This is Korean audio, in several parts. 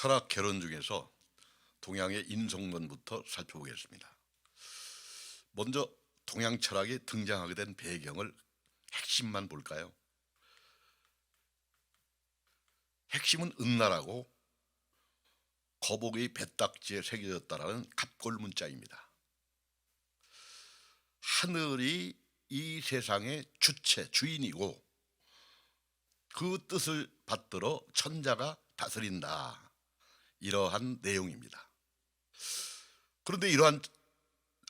철학 개론 중에서 동양의 인성론부터 살펴보겠습니다. 먼저 동양 철학이 등장하게 된 배경을 핵심만 볼까요? 핵심은 은나라고 거북의 뱃딱지에 새겨졌다라는 갑골 문자입니다. 하늘이 이 세상의 주체, 주인이고 그 뜻을 받들어 천자가 다스린다. 이러한 내용입니다. 그런데 이러한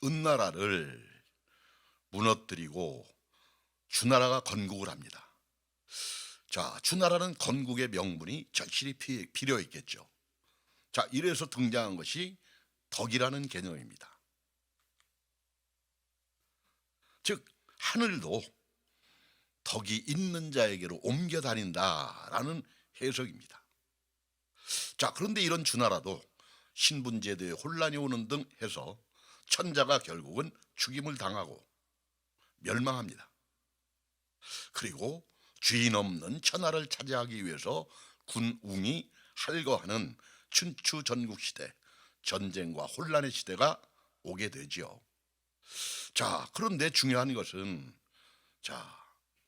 은나라를 무너뜨리고 주나라가 건국을 합니다. 자, 주나라는 건국의 명분이 절실히 필요했겠죠. 자, 이래서 등장한 것이 덕이라는 개념입니다. 즉 하늘도 덕이 있는 자에게로 옮겨 다닌다라는 해석입니다. 자, 그런데 이런 주나라도 신분제도에 혼란이 오는 등 해서 천자가 결국은 죽임을 당하고 멸망합니다. 그리고 주인 없는 천하를 차지하기 위해서 군웅이 할거하는 춘추 전국시대, 전쟁과 혼란의 시대가 오게 되지요. 자, 그런데 중요한 것은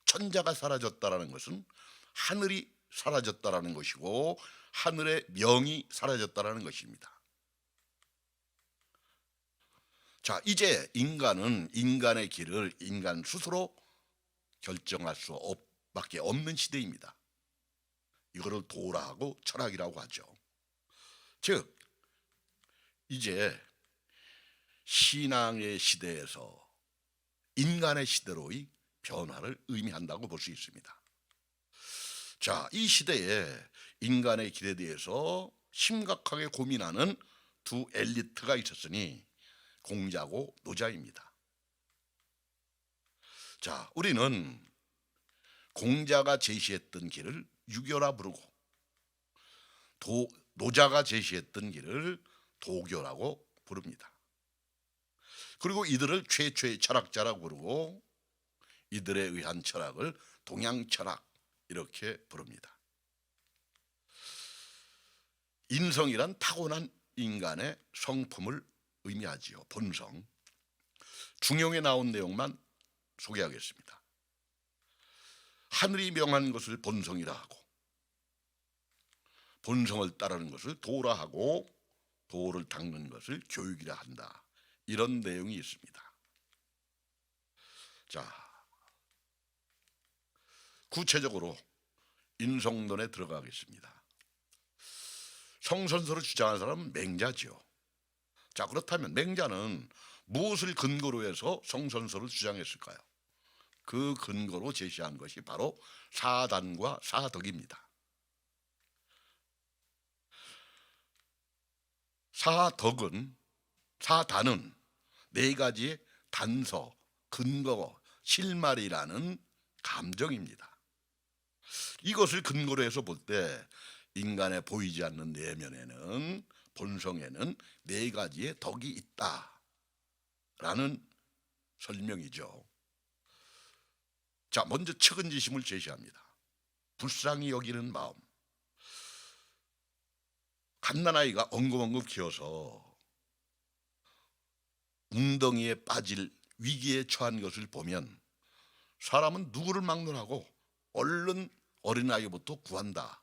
천자가 사라졌다라는 것은 하늘이 사라졌다라는 것이고 하늘의 명이 사라졌다라는 것입니다. 자, 이제 인간은 인간의 길을 인간 스스로 결정할 수 밖에 없는 시대입니다. 이거를 도라하고 철학이라고 하죠. 즉 이제 신앙의 시대에서 인간의 시대로의 변화를 의미한다고 볼 수 있습니다. 자, 이 시대에 인간의 길에 대해서 심각하게 고민하는 두 엘리트가 있었으니 공자고 노자입니다. 자, 우리는 공자가 제시했던 길을 유교라 부르고 노자가 제시했던 길을 도교라고 부릅니다. 그리고 이들을 최초의 철학자라고 부르고 이들에 의한 철학을 동양철학 이렇게 부릅니다. 인성이란 타고난 인간의 성품을 의미하지요. 본성. 중용에 나온 내용만 소개하겠습니다. 하늘이 명한 것을 본성이라 하고 본성을 따르는 것을 도라 하고 도를 닦는 것을 교육이라 한다. 이런 내용이 있습니다. 자, 구체적으로 인성론에 들어가겠습니다. 성선설을 주장하는 사람은 맹자죠. 자, 그렇다면 맹자는 무엇을 근거로 해서 성선설을 주장했을까요? 그 근거로 제시한 것이 바로 사단과 사덕입니다. 사단은 네 가지의 단서, 근거, 실마리라는 감정입니다. 이것을 근거로 해서 볼 때 인간의 보이지 않는 내면에는 본성에는 네 가지의 덕이 있다라는 설명이죠. 자, 먼저 측은지심을 제시합니다. 불쌍히 여기는 마음. 갓난아이가 엉금엉금 기어서 웅덩이에 빠질 위기에 처한 것을 보면 사람은 누구를 막론하고 얼른 어린아이부터 구한다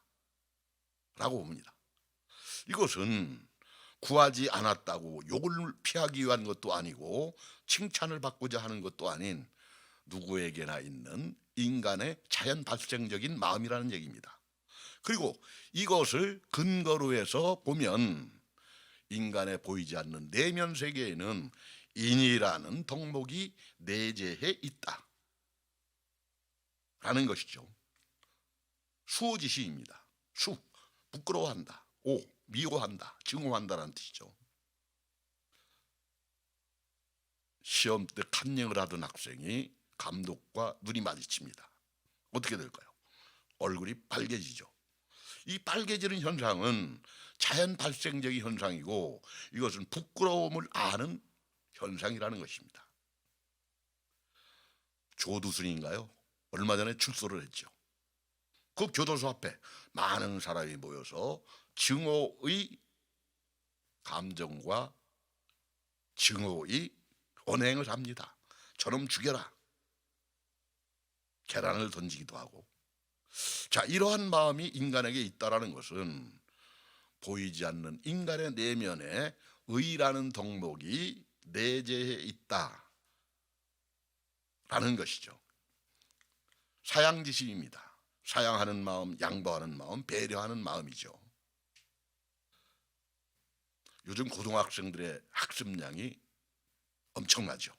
라고 봅니다. 이것은 구하지 않았다고 욕을 피하기 위한 것도 아니고 칭찬을 받고자 하는 것도 아닌 누구에게나 있는 인간의 자연 발생적인 마음이라는 얘기입니다. 그리고 이것을 근거로 해서 보면 인간에 보이지 않는 내면 세계에는 인이라는 덕목이 내재해 있다 라는 것이죠. 수호지시입니다. 수, 부끄러워한다. 오, 미워한다. 증오한다라는 뜻이죠. 시험 때 칸닝을 하던 학생이 감독과 눈이 마주칩니다. 어떻게 될까요? 얼굴이 빨개지죠. 이 빨개지는 현상은 자연 발생적인 현상이고 이것은 부끄러움을 아는 현상이라는 것입니다. 조두순인가요? 얼마 전에 출소를 했죠. 그 교도소 앞에 많은 사람이 모여서 증오의 감정과 증오의 언행을 합니다. 저놈 죽여라. 계란을 던지기도 하고. 자, 이러한 마음이 인간에게 있다라는 것은 보이지 않는 인간의 내면에 의라는 덕목이 내재해 있다라는 것이죠. 사양지심입니다. 사양하는 마음, 양보하는 마음, 배려하는 마음이죠. 요즘 고등학생들의 학습량이 엄청나죠.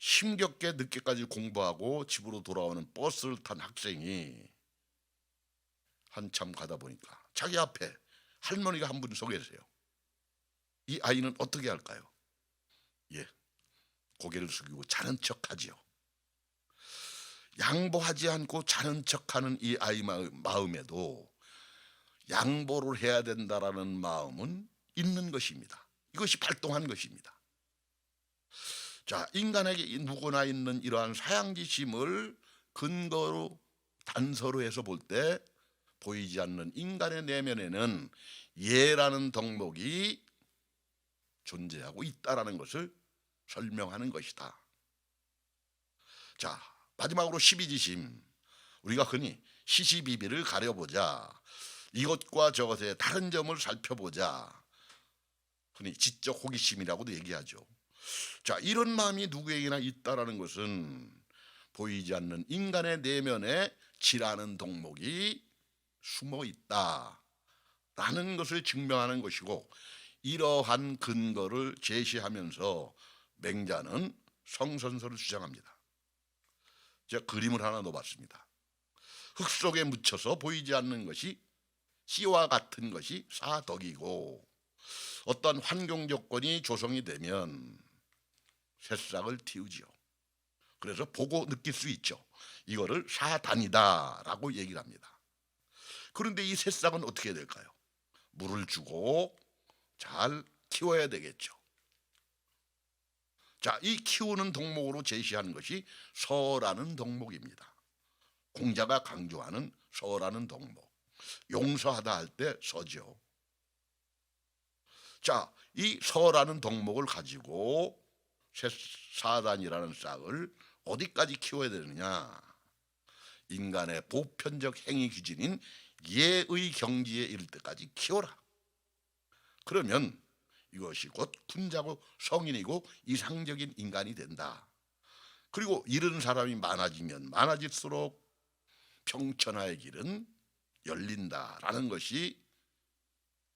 힘겹게 늦게까지 공부하고 집으로 돌아오는 버스를 탄 학생이 한참 가다 보니까 자기 앞에 할머니가 한 분 서 계세요. 이 아이는 어떻게 할까요? 예, 고개를 숙이고 자는 척하지요. 양보하지 않고 자는 척하는 이 아이 마음에도 양보를 해야 된다라는 마음은 있는 것입니다. 이것이 발동한 것입니다. 자, 인간에게 누구나 있는 이러한 사양지심을 근거로 단서로 해서 볼 때 보이지 않는 인간의 내면에는 예라는 덕목이 존재하고 있다라는 것을 설명하는 것이다. 자, 마지막으로 시비지심. 우리가 흔히 시시비비를 가려보자, 이것과 저것의 다른 점을 살펴보자, 흔히 지적 호기심이라고도 얘기하죠. 자, 이런 마음이 누구에게나 있다라는 것은 보이지 않는 인간의 내면에 지라는 덕목이 숨어 있다라는 것을 증명하는 것이고, 이러한 근거를 제시하면서 맹자는 성선설을 주장합니다. 제가 그림을 하나 넣어봤습니다. 흙 속에 묻혀서 보이지 않는 것이 씨와 같은 것이 사덕이고, 어떤 환경 조건이 조성이 되면 새싹을 틔우지요. 그래서 보고 느낄 수 있죠. 이거를 사단이다라고 얘기를 합니다. 그런데 이 새싹은 어떻게 해야 될까요? 물을 주고 잘 키워야 되겠죠. 자, 이 키우는 덕목으로 제시하는 것이 서라는 덕목입니다. 공자가 강조하는 서라는 덕목. 용서하다 할 때 서죠. 자, 이 서라는 덕목을 가지고 사단이라는 싹을 어디까지 키워야 되느냐? 인간의 보편적 행위 기준인 예의 경지에 이를 때까지 키워라. 그러면 이것이 곧 군자고 성인이고 이상적인 인간이 된다. 그리고 이런 사람이 많아지면 많아질수록 평천하의 길은 열린다라는 것이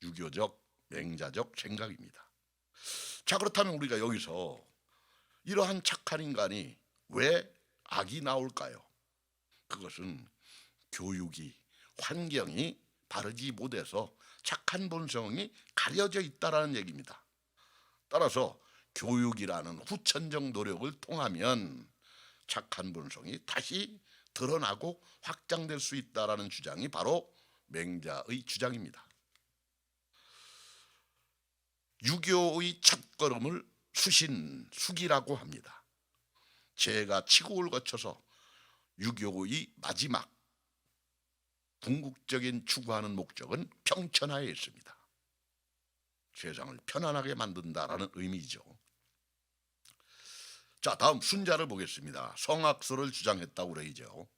유교적 맹자적 생각입니다. 자, 그렇다면 우리가 여기서 이러한 착한 인간이 왜 악이 나올까요? 그것은 교육이, 환경이 바르지 못해서 착한 본성이 가려져 있다라는 얘기입니다. 따라서 교육이라는 후천적 노력을 통하면 착한 본성이 다시 드러나고 확장될 수 있다라는 주장이 바로 맹자의 주장입니다. 유교의 첫걸음을 수신숙이라고 합니다. 제가 치국을 거쳐서 유교의 마지막 궁극적인 추구하는 목적은 평천하에 있습니다. 세상을 편안하게 만든다라는 의미죠. 자, 다음 순자를 보겠습니다. 성악설을 주장했다고 그러죠.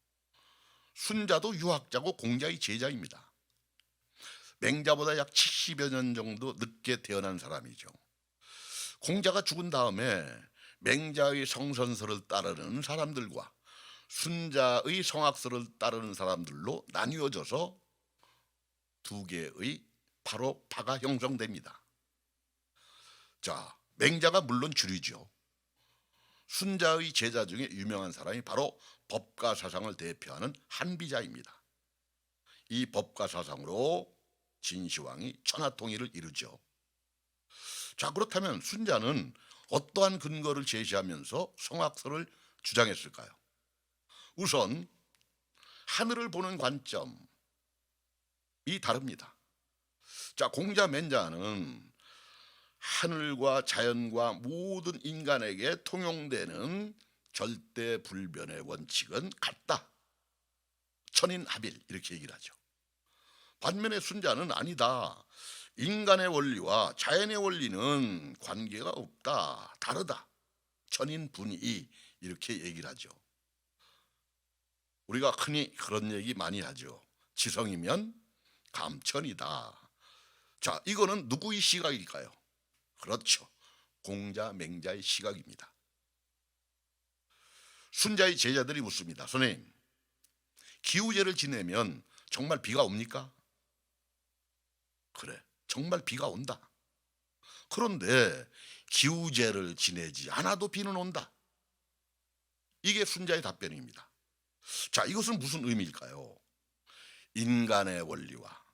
순자도 유학자고 공자의 제자입니다. 맹자보다 약 70여 년 정도 늦게 태어난 사람이죠. 공자가 죽은 다음에 맹자의 성선설을 따르는 사람들과 순자의 성악설을 따르는 사람들로 나뉘어져서 두 개의 바로 파가 형성됩니다. 자, 맹자가 물론 주류죠. 순자의 제자 중에 유명한 사람이 바로 법가사상을 대표하는 한비자입니다. 이 법가사상으로 진시황이 천하통일을 이루죠. 자, 그렇다면 순자는 어떠한 근거를 제시하면서 성악설을 주장했을까요? 우선 하늘을 보는 관점이 다릅니다. 자, 공자 맹자는 하늘과 자연과 모든 인간에게 통용되는 절대불변의 원칙은 같다. 천인합일 이렇게 얘기를 하죠. 반면에 순자는 아니다. 인간의 원리와 자연의 원리는 관계가 없다. 다르다. 천인분이 이렇게 얘기를 하죠. 우리가 흔히 그런 얘기 많이 하죠. 지성이면 감천이다. 자, 이거는 누구의 시각일까요? 그렇죠. 공자, 맹자의 시각입니다. 순자의 제자들이 묻습니다. 선생님, 기우제를 지내면 정말 비가 옵니까? 그래, 정말 비가 온다. 그런데 기우제를 지내지 않아도 비는 온다. 이게 순자의 답변입니다. 자, 이것은 무슨 의미일까요? 인간의 원리와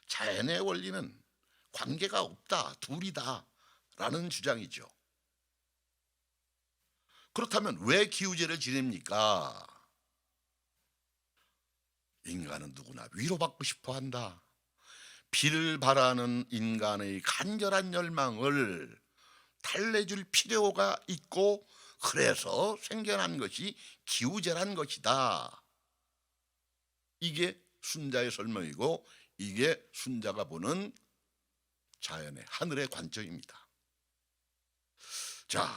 자연의 원리는 관계가 없다, 둘이다 라는 주장이죠. 그렇다면 왜 기우제를 지냅니까? 인간은 누구나 위로받고 싶어 한다. 비를 바라는 인간의 간절한 열망을 달래줄 필요가 있고, 그래서 생겨난 것이 기우제란 것이다. 이게 순자의 설명이고, 이게 순자가 보는 자연의 하늘의 관점입니다. 자,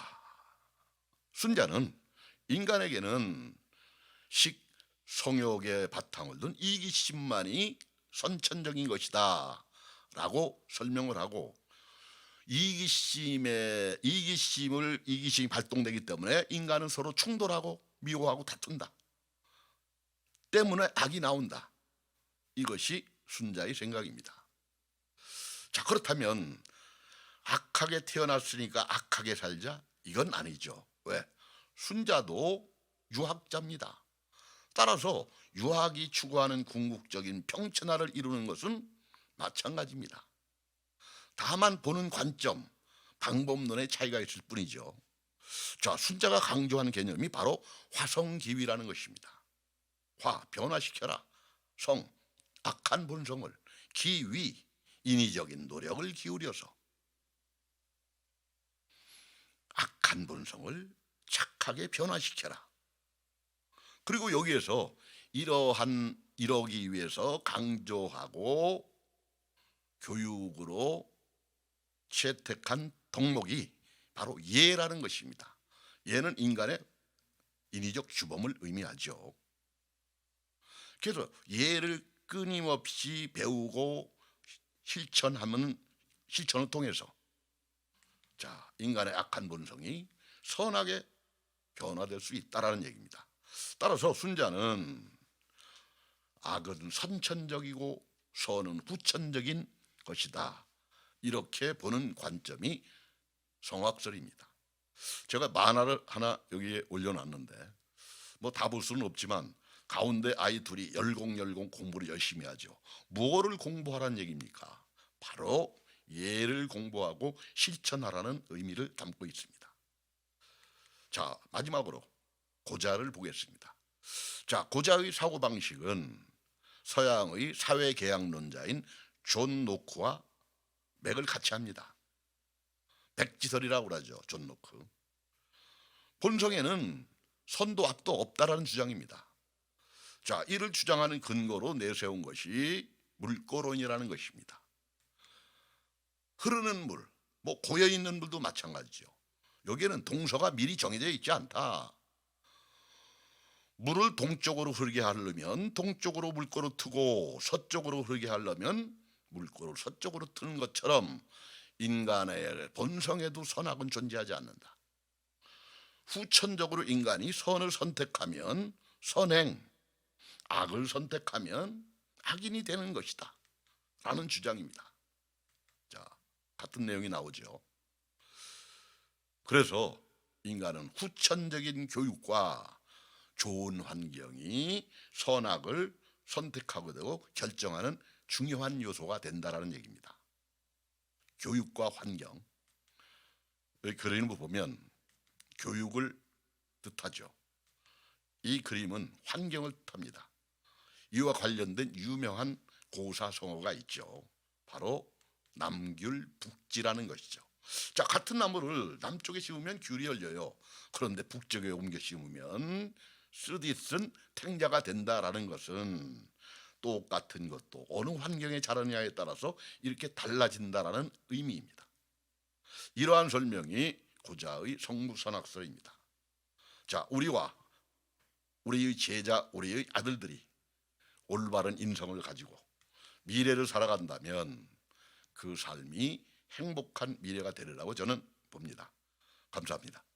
순자는 인간에게는 식, 성욕의 바탕을 둔 이기심만이 선천적인 것이다 라고 설명을 하고, 이기심이 발동되기 때문에 인간은 서로 충돌하고 미워하고 다툰다. 때문에 악이 나온다. 이것이 순자의 생각입니다. 자, 그렇다면 악하게 태어났으니까 악하게 살자? 이건 아니죠. 왜? 순자도 유학자입니다. 따라서 유학이 추구하는 궁극적인 평천하를 이루는 것은 마찬가지입니다. 다만 보는 관점, 방법론의 차이가 있을 뿐이죠. 자, 순자가 강조하는 개념이 바로 화성기위라는 것입니다. 화, 변화시켜라. 성, 악한 본성을. 기위, 인위적인 노력을 기울여서 악한 본성을 착하게 변화시켜라. 그리고 여기에서 이러기 위해서 강조하고 교육으로 채택한 덕목이 바로 예라는 것입니다. 예는 인간의 인위적 규범을 의미하죠. 그래서 예를 끊임없이 배우고 실천을 통해서, 자, 인간의 악한 본성이 선하게 변화될 수 있다라는 얘기입니다. 따라서 순자는 악은 선천적이고 선은 후천적인 것이다, 이렇게 보는 관점이 성악설입니다. 제가 만화를 하나 여기에 올려놨는데 뭐 다 볼 수는 없지만 가운데 아이 둘이 열공열공 공부를 열심히 하죠. 무엇을 공부하라는 얘기입니까? 바로 예를 공부하고 실천하라는 의미를 담고 있습니다. 자, 마지막으로 고자를 보겠습니다. 자, 고자의 사고방식은 서양의 사회계약론자인 존 노크와 맥을 같이 합니다. 백지설이라고 그러죠. 존 노크. 본성에는 선도 악도 없다라는 주장입니다. 자, 이를 주장하는 근거로 내세운 것이 물꼬론이라는 것입니다. 흐르는 물, 뭐 고여있는 물도 마찬가지죠. 여기에는 동서가 미리 정해져 있지 않다. 물을 동쪽으로 흐르게 하려면 동쪽으로 물꼬를 트고, 서쪽으로 흐르게 하려면 물꼬를 서쪽으로 트는 것처럼 인간의 본성에도 선악은 존재하지 않는다. 후천적으로 인간이 선을 선택하면 선행, 악을 선택하면 악인이 되는 것이다 라는 주장입니다. 자, 같은 내용이 나오죠. 그래서 인간은 후천적인 교육과 좋은 환경이 선악을 선택하고 되고 결정하는 중요한 요소가 된다라는 얘기입니다. 교육과 환경, 여기 그림을 보면 교육을 뜻하죠. 이 그림은 환경을 뜻합니다. 이와 관련된 유명한 고사성어가 있죠. 바로 남귤북지라는 것이죠. 자, 같은 나무를 남쪽에 심으면 귤이 열려요. 그런데 북쪽에 옮겨 심으면 쓰디쓴 탱자가 된다라는 것은 똑같은 것도 어느 환경에 자라느냐에 따라서 이렇게 달라진다라는 의미입니다. 이러한 설명이 고자의 성부선학설입니다. 자, 우리와 우리의 제자, 우리의 아들들이 올바른 인성을 가지고 미래를 살아간다면 그 삶이 행복한 미래가 되리라고 저는 봅니다. 감사합니다.